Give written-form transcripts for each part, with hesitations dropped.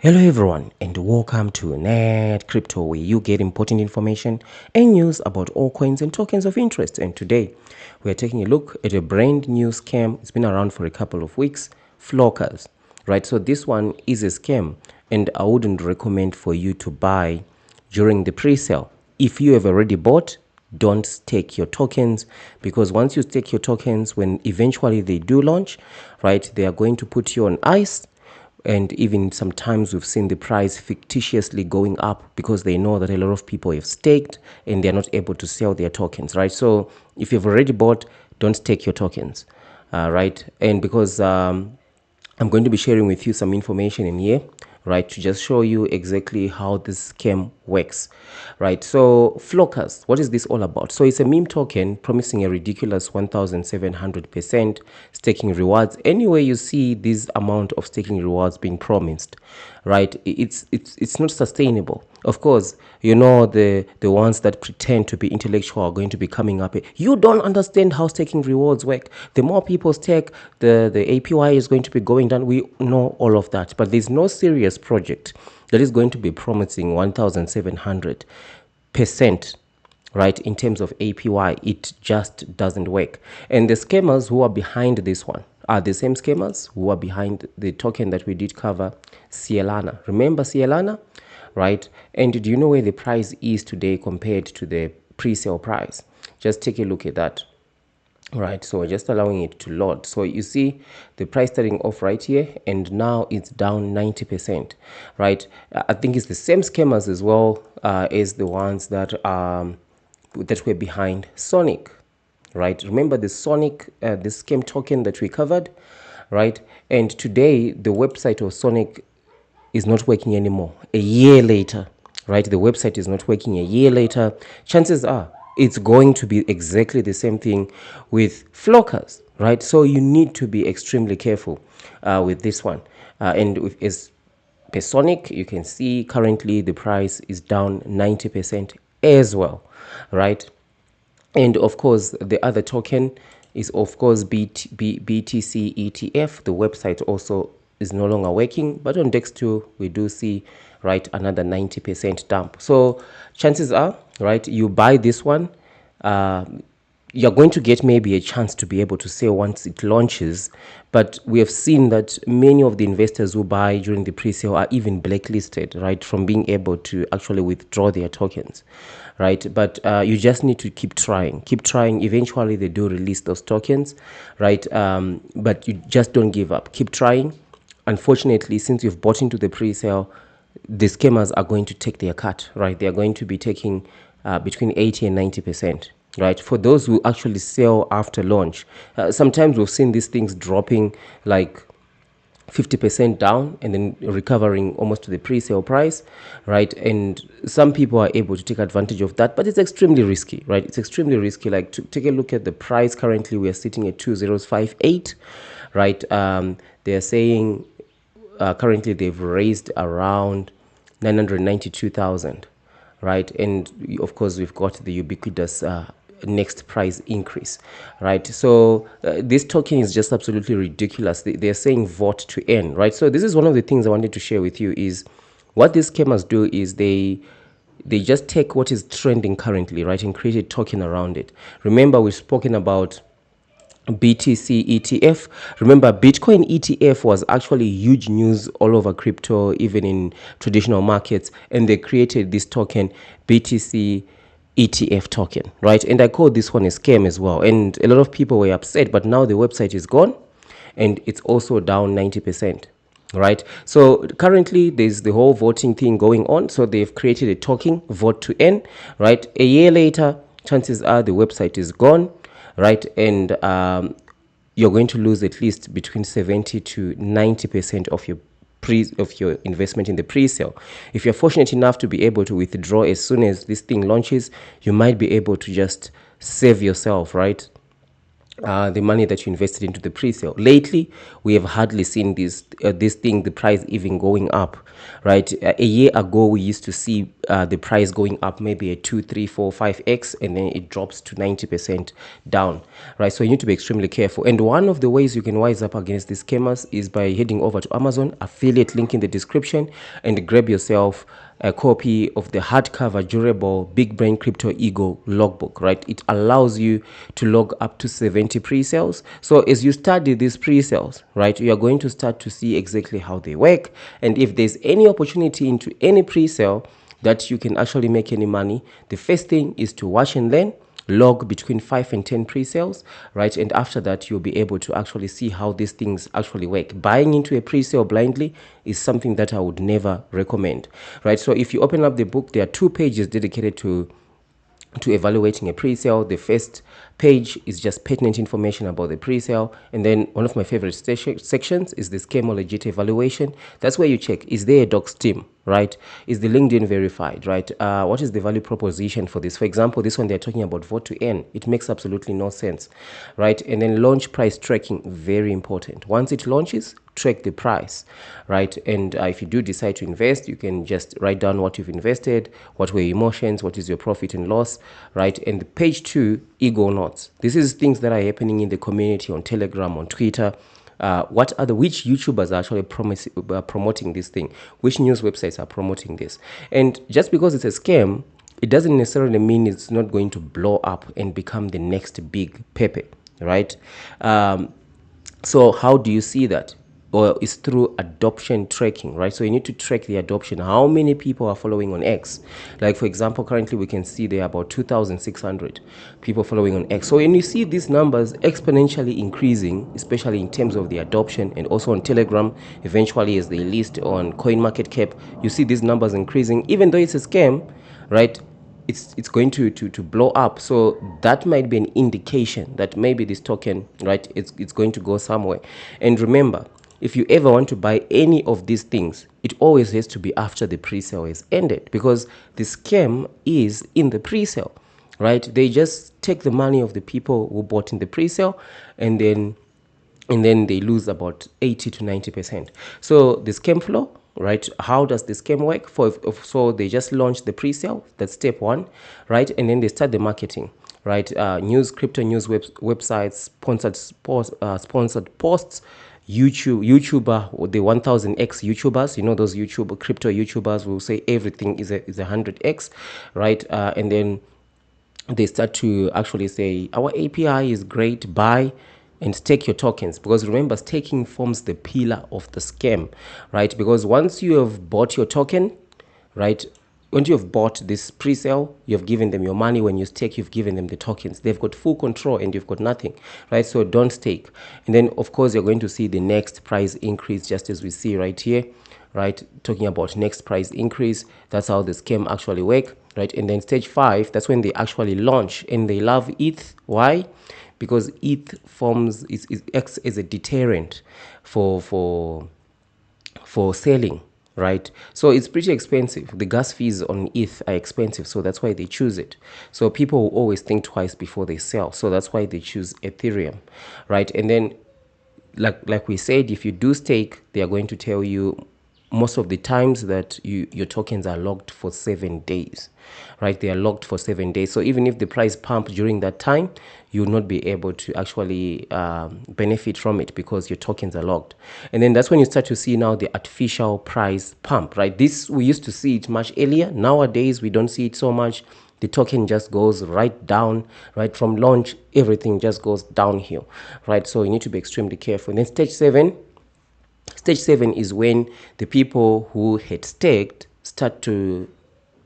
Hello everyone and welcome to Net Crypto, where you get important information and news about all coins and tokens of interest. And today we are taking a look at a brand new scam. It's been around for a couple of weeks, Flockerz, right? So this one is a scam and I wouldn't recommend for you to buy during the pre-sale. If you have already bought, don't stake your tokens, because once you stake your tokens, when eventually they do launch, right, they are going to put you on ice. And even sometimes we've seen the price fictitiously going up because they know that a lot of people have staked and they're not able to sell their tokens, right? So if you've already bought, don't stake your tokens, right? And because I'm going to be sharing with you some information in here, right, to just show you exactly how this scam works, right? So Flockerz, what is this all about? So it's a meme token promising a ridiculous 1,700% staking rewards. Anywhere you see this amount of staking rewards being promised, right, it's not sustainable. Of course, you know, the ones that pretend to be intellectual are going to be coming up. You don't understand how staking rewards work. The more people stake, the APY is going to be going down. We know all of that, but there's no serious project that is going to be promising 1,700%, right, in terms of APY. It just doesn't work. And the scammers who are behind this one are the same scammers who are behind the token that we did cover, Cielana. Remember Cielana, right? And do you know where the price is today compared to the pre-sale price? Just take a look at that. Right, so just allowing it to load. So you see the price starting off right here, and now it's down 90%, right? I think it's the same scammers as well as the ones that were behind Sonic, right? Remember the Sonic, the scam token that we covered, right? And today the website of Sonic is not working anymore. A year later, right? The website is not working a year later. Chances are it's going to be exactly the same thing with Flockerz, right? So you need to be extremely careful with this one. And with Sonic, you can see currently the price is down 90% as well, right? And of course, the other token is, of course, BTC ETF. The website also is no longer working, but on Dex2, we do see, right, another 90% dump. So chances are, right, you buy this one, you're going to get maybe a chance to be able to sell once it launches. But we have seen that many of the investors who buy during the pre-sale are even blacklisted, right, from being able to actually withdraw their tokens, right? But you just need to keep trying. Eventually they do release those tokens, right? But you just don't give up. Keep trying. Unfortunately, since you've bought into the pre-sale, the scammers are going to take their cut, right? They are going to be taking between 80 and 90%, right? For those who actually sell after launch, sometimes we've seen these things dropping like 50% down and then recovering almost to the pre-sale price, right? And some people are able to take advantage of that, but it's extremely risky, right? It's extremely risky. Like, to take a look at the price currently, we are sitting at 2058, right? They're saying currently they've raised around 992,000, right? And of course we've got the ubiquitous next price increase, right? So this token is just absolutely ridiculous. They're saying vote to earn, right? So this is one of the things I wanted to share with you, is what these scammers do is they just take what is trending currently, right, and create a token around it. Remember, we've spoken about BTC ETF. Remember, Bitcoin ETF was actually huge news all over crypto, even in traditional markets, and they created this token, BTC ETF token, right? And I call this one a scam as well, and a lot of people were upset, but now the website is gone and it's also down 90%, right? So currently there's the whole voting thing going on. So they've created a token, vote to earn, right? A year later, chances are the website is gone, right? And you're going to lose at least between 70 to 90% of your investment in the pre-sale. If you're fortunate enough to be able to withdraw as soon as this thing launches, you might be able to just save yourself, right, the money that you invested into the pre-sale. Lately, we have hardly seen the price even going up, right? A year ago, we used to see the price going up maybe a 2, 3, 4, 5x, and then it drops to 90% down, right? So you need to be extremely careful. And one of the ways you can wise up against these scammers is by heading over to Amazon, affiliate link in the description, and grab yourself a copy of the hardcover durable Big Brain Crypto Ego logbook, right? It allows you to log up to 70 pre-sales. So as you study these pre-sales, right, you are going to start to see exactly how they work. And if there's any opportunity into any pre-sale that you can actually make any money, the first thing is to watch and learn, log between 5 and 10 pre-sales, right? And after that, you'll be able to actually see how these things actually work. Buying into a pre-sale blindly is something that I would never recommend, right? So if you open up the book, there are 2 pages dedicated to evaluating a pre-sale. The first page is just pertinent information about the pre-sale, and then one of my favorite sections is the scam or legit evaluation. That's where you check, is there a doc team, right? Is the LinkedIn verified, right? What is the value proposition for this? For example, this one, they're talking about vote to earn. It makes absolutely no sense, right? And then launch price tracking, very important. Once it launches, track the price, right? And if you do decide to invest, you can just write down what you've invested, what were your emotions, what is your profit and loss, right? And page 2, ego notes. This is things that are happening in the community on Telegram, on Twitter. Which YouTubers are actually promoting this thing? Which news websites are promoting this? And just because it's a scam, it doesn't necessarily mean it's not going to blow up and become the next big Pepe, right? So how do you see that? Or is through adoption tracking, right? So you need to track the adoption. How many people are following on X? Like, for example, currently we can see there are about 2,600 people following on X. So when you see these numbers exponentially increasing, especially in terms of the adoption, and also on Telegram, eventually as they list on CoinMarketCap, you see these numbers increasing, even though it's a scam, right? It's going to blow up. So that might be an indication that maybe this token, right, it's going to go somewhere. And remember, if you ever want to buy any of these things, it always has to be after the pre-sale is ended, because the scam is in the pre-sale, right? They just take the money of the people who bought in the pre-sale, and then they lose about 80 to 90%. So the scam flow, right? How does the scam work? So they just launch the pre-sale, that's step 1, right? And then they start the marketing, right? Crypto news websites, sponsored posts, YouTuber, the 1000x YouTubers, those crypto YouTubers will say everything is a 100x, right? And then they start to actually say, our API is great, buy and stake your tokens. Because remember, staking forms the pillar of the scam, right? Because once you have bought your token, right, once you have bought this pre-sale, you've given them your money. When you stake, you've given them the tokens. They've got full control and you've got nothing, right? So don't stake. And then, of course, you're going to see the next price increase, just as we see right here, right? Talking about next price increase. That's how the scam actually work, right? And then stage 5, that's when they actually launch, and they love ETH. Why? Because ETH acts as a deterrent for selling, right? So it's pretty expensive. The gas fees on ETH are expensive, so that's why they choose it. So people will always think twice before they sell, so that's why they choose Ethereum, right? And then, like we said, if you do stake, they are going to tell you most of the times that your tokens are locked for 7 days, right? They are locked for 7 days. So even if the price pump during that time, you'll not be able to actually benefit from it, because your tokens are locked. And then that's when you start to see now the artificial price pump, right? This, we used to see it much earlier. Nowadays, we don't see it so much. The token just goes right down, right? From launch, everything just goes downhill, right? So you need to be extremely careful. And then stage 7 is when the people who had staked start to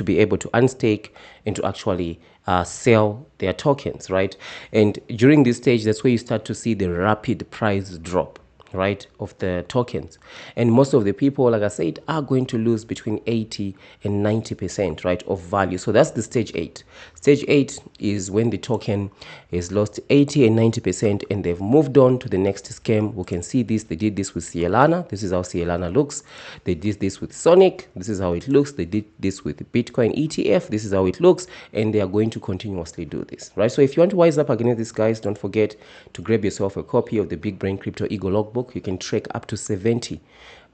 be able to unstake and to actually sell their tokens, right? And during this stage, that's where you start to see the rapid price drop. right, of the tokens. And most of the people, like I said, are going to lose between 80 and 90%, right, of value. So that's the stage 8. Stage 8 is when the token is lost 80 and 90% and they've moved on to the next scam. We can see this. They did this with Cielana. This is how Cielana looks. They did this with Sonic. This is how it looks. They did this with the Bitcoin ETF. This is how it looks. And they are going to continuously do this, right? So if you want to wise up against these guys, don't forget to grab yourself a copy of the Big Brain Crypto Ego Logbook. You can track up to 70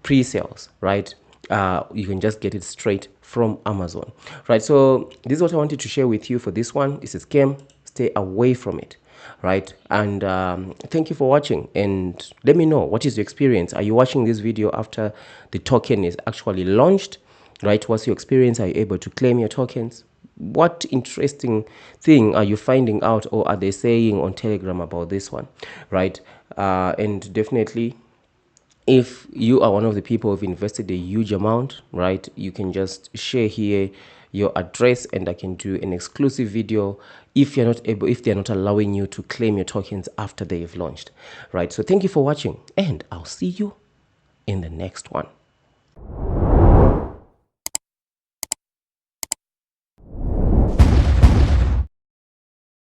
pre-sales, right? You can just get it straight from Amazon, right? So this is what I wanted to share with you for this one. It's a scam. Stay away from it, right? And thank you for watching, and let me know, what is your experience? Are you watching this video after the token is actually launched, right? What's your experience? Are you able to claim your tokens? What interesting thing are you finding out, or are they saying on Telegram about this one, right? And definitely, if you are one of the people who've invested a huge amount, right, you can just share here your address and I can do an exclusive video if you're not able, if they're not allowing you to claim your tokens after they've launched, right? So thank you for watching, and I'll see you in the next one.